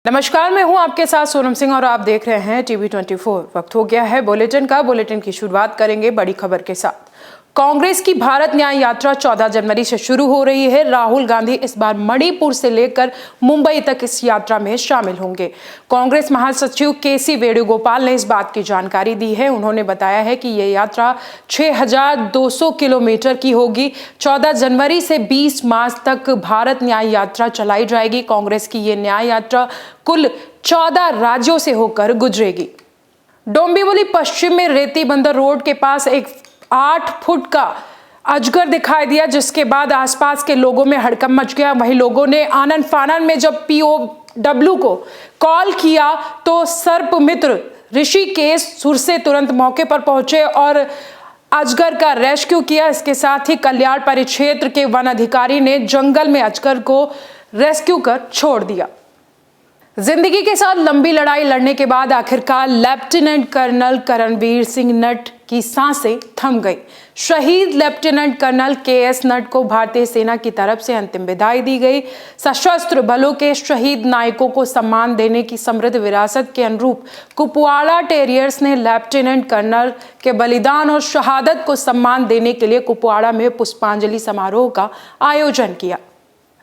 नमस्कार, मैं हूं आपके साथ सोनम सिंह और आप देख रहे हैं टीवी 24। वक्त हो गया है बुलेटिन का। बुलेटिन की शुरुआत करेंगे बड़ी खबर के साथ। कांग्रेस की भारत न्याय यात्रा 14 जनवरी से शुरू हो रही है। राहुल गांधी इस बार मणिपुर से लेकर मुंबई तक इस यात्रा में शामिल होंगे। कांग्रेस महासचिव केसी वेणुगोपाल ने इस बात की जानकारी दी है। उन्होंने बताया है कि ये यात्रा 6200 किलोमीटर की होगी। 14 जनवरी से 20 मार्च तक भारत न्याय यात्रा चलाई जाएगी। कांग्रेस की ये न्याय यात्रा कुल 14 राज्यों से होकर गुजरेगी। डोंबिवली पश्चिम में रेती बंदर रोड के पास एक 8 फुट का अजगर दिखाई दिया, जिसके बाद आसपास के लोगों में हड़कंप मच गया। वहीं लोगों ने आनन फानन में जब POW को कॉल किया तो सर्प मित्र ऋषिकेश सुर से तुरंत मौके पर पहुंचे और अजगर का रेस्क्यू किया। इसके साथ ही कल्याण परिक्षेत्र के वन अधिकारी ने जंगल में अजगर को रेस्क्यू कर छोड़ दिया। जिंदगी के साथ लंबी लड़ाई लड़ने के बाद आखिरकार लेफ्टिनेंट कर्नल करणवीर सिंह नट की सांसें थम गई। शहीद लेफ्टिनेंट कर्नल KS नट को भारतीय सेना की तरफ से अंतिम विदाई दी गई। सशस्त्र बलों के शहीद नायकों को सम्मान देने की समृद्ध विरासत के अनुरूप कुपवाड़ा टेरियर्स ने लेफ्टिनेंट कर्नल के बलिदान और शहादत को सम्मान देने के लिए कुपवाड़ा में पुष्पांजलि समारोह का आयोजन किया।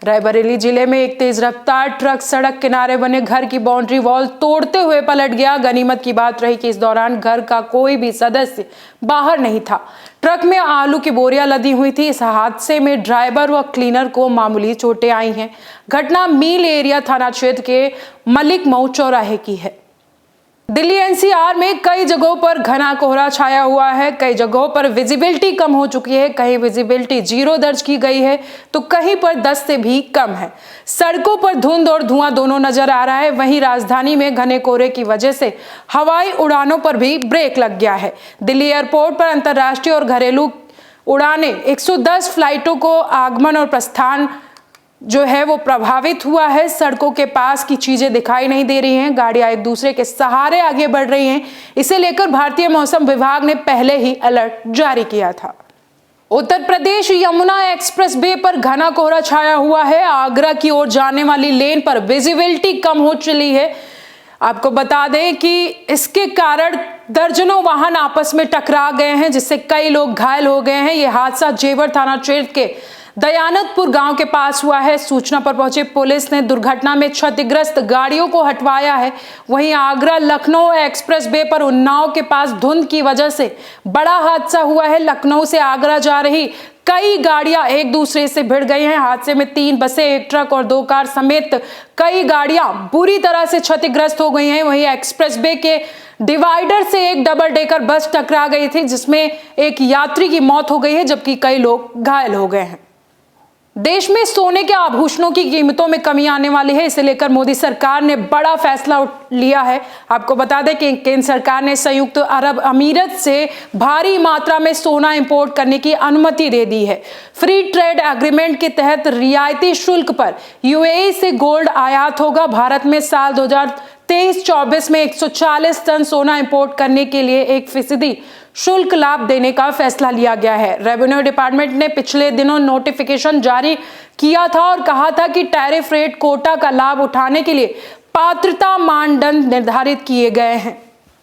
रायबरेली जिले में एक तेज रफ्तार ट्रक सड़क किनारे बने घर की बाउंड्री वॉल तोड़ते हुए पलट गया। गनीमत की बात रही कि इस दौरान घर का कोई भी सदस्य बाहर नहीं था। ट्रक में आलू की बोरियां लदी हुई थी। इस हादसे में ड्राइवर व क्लीनर को मामूली चोटें आई हैं। घटना मील एरिया थाना क्षेत्र के मलिक मऊ चौराहे की है। दिल्ली NCR में कई जगहों पर घना कोहरा छाया हुआ है। कई जगहों पर विजिबिलिटी कम हो चुकी है। कहीं विजिबिलिटी 0 दर्ज की गई है तो कहीं पर 10 से भी कम है। सड़कों पर धुंध और धुआं दोनों नजर आ रहा है। वहीं राजधानी में घने कोहरे की वजह से हवाई उड़ानों पर भी ब्रेक लग गया है। दिल्ली एयरपोर्ट पर अंतर्राष्ट्रीय और घरेलू उड़ानें 110 फ्लाइटों को आगमन और प्रस्थान जो है वो प्रभावित हुआ है। सड़कों के पास की चीजें दिखाई नहीं दे रही हैं। गाड़ियां एक दूसरे के सहारे आगे बढ़ रही हैं। इसे लेकर भारतीय मौसम विभाग ने पहले ही अलर्ट जारी किया था। उत्तर प्रदेश यमुना एक्सप्रेस वे पर घना कोहरा छाया हुआ है। आगरा की ओर जाने वाली लेन पर विजिबिलिटी कम हो चली है। आपको बता दें कि इसके कारण दर्जनों वाहन आपस में टकरा गए हैं, जिससे कई लोग घायल हो गए हैं। यह हादसा जेवर थाना क्षेत्र के दयानतपुर गांव के पास हुआ है। सूचना पर पहुंची पुलिस ने दुर्घटना में क्षतिग्रस्त गाड़ियों को हटवाया है। वहीं आगरा लखनऊ एक्सप्रेस वे पर उन्नाव के पास धुंध की वजह से बड़ा हादसा हुआ है। लखनऊ से आगरा जा रही कई गाड़ियां एक दूसरे से भिड़ गई हैं। हादसे में 3 बसें, 1 ट्रक और 2 कार समेत कई गाड़ियां बुरी तरह से क्षतिग्रस्त हो गई हैं। वहीं एक्सप्रेस वे के डिवाइडर से एक डबल डेकर बस टकरा गई थी, जिसमें एक यात्री की मौत हो गई है, जबकि कई लोग घायल हो गए हैं। देश में सोने के आभूषणों की कीमतों में कमी आने वाली है। इसे लेकर मोदी सरकार ने बड़ा फैसला लिया है। आपको बता दें कि केंद्र सरकार ने संयुक्त अरब अमीरत से भारी मात्रा में सोना इंपोर्ट करने की अनुमति दे दी है। फ्री ट्रेड एग्रीमेंट के तहत रियायती शुल्क पर UAE से गोल्ड आयात होगा। भारत में साल 2023-24 में 140 टन सोना इंपोर्ट करने के लिए 1% शुल्क लाभ देने का फैसला लिया गया है। रेवेन्यू डिपार्टमेंट ने पिछले दिनों नोटिफिकेशन जारी किया था और कहा था कि टैरिफ रेट कोटा का लाभ उठाने के लिए पात्रता मानदंड निर्धारित किए गए हैं।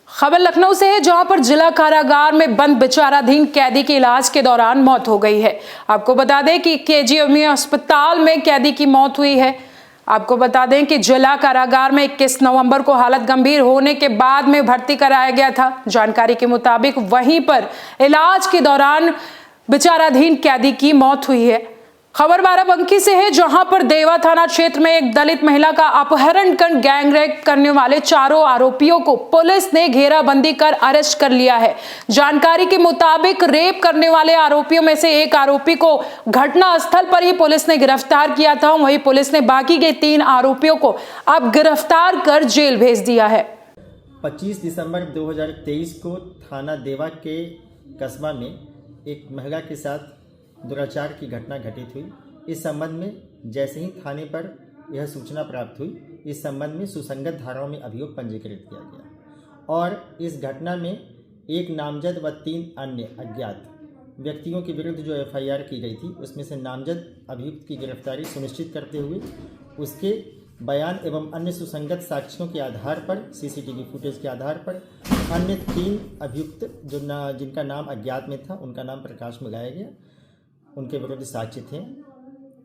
खबर लखनऊ से है, जहां पर जिला कारागार में बंद विचाराधीन कैदी की इलाज के दौरान मौत हो गई है। आपको बता दें कि KGMU अस्पताल में कैदी की मौत हुई है। आपको बता दें कि जिला कारागार में 21 नवंबर को हालत गंभीर होने के बाद में भर्ती कराया गया था। जानकारी के मुताबिक वहीं पर इलाज के दौरान विचाराधीन कैदी की मौत हुई है। खबर बाराबंकी से है, जहां पर देवा थाना क्षेत्र में एक दलित महिला का अपहरण कर गैंगरेप करने वाले 4 आरोपियों को पुलिस ने घेराबंदी कर अरेस्ट कर लिया है। जानकारी के मुताबिक रेप करने वाले आरोपियों में से एक आरोपी को घटना स्थल पर ही पुलिस ने गिरफ्तार किया था। वहीं पुलिस ने बाकी के 3 आरोपियों को अब गिरफ्तार कर जेल भेज दिया है। 25 दिसंबर 2023 को थाना देवा के कस्बा में एक महिला के साथ दुराचार की घटना घटित हुई। इस संबंध में जैसे ही थाने पर यह सूचना प्राप्त हुई, इस संबंध में सुसंगत धाराओं में अभियोग पंजीकृत किया गया और इस घटना में एक नामजद व 3 अन्य अज्ञात व्यक्तियों के विरुद्ध जो FIR की गई थी, उसमें से नामजद अभियुक्त की गिरफ्तारी सुनिश्चित करते हुए उसके बयान एवं अन्य सुसंगत साक्ष्यों के आधार पर सीसीटीवी फुटेज के आधार पर अन्य 3 अभियुक्त जिनका नाम अज्ञात में था उनका नाम प्रकाश में लाया गया, उनके विरुद्ध साक्ष्य थे।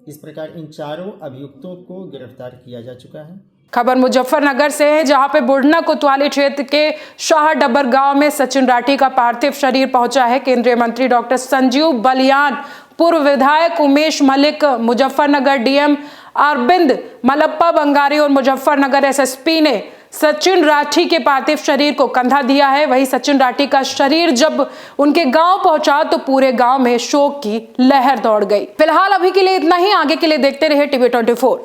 इस प्रकार इन चारों अभियुक्तों को गिरफ्तार किया जा चुका है। खबर मुजफ्फरनगर से है, जहां पे बुढ़ना कोतवाली क्षेत्र के शाह डबर गांव में सचिन राठी का पार्थिव शरीर पहुंचा है। केंद्रीय मंत्री डॉक्टर संजीव बलियान, पूर्व विधायक उमेश मलिक, मुजफ्फरनगर डीएम अरविंद मलप्पा बंगारी और मुजफ्फरनगर एसएसपी ने सचिन राठी के पार्थिव शरीर को कंधा दिया है। वहीं सचिन राठी का शरीर जब उनके गांव पहुंचा तो पूरे गांव में शोक की लहर दौड़ गई। फिलहाल अभी के लिए इतना ही, आगे के लिए देखते रहे टीवी 24।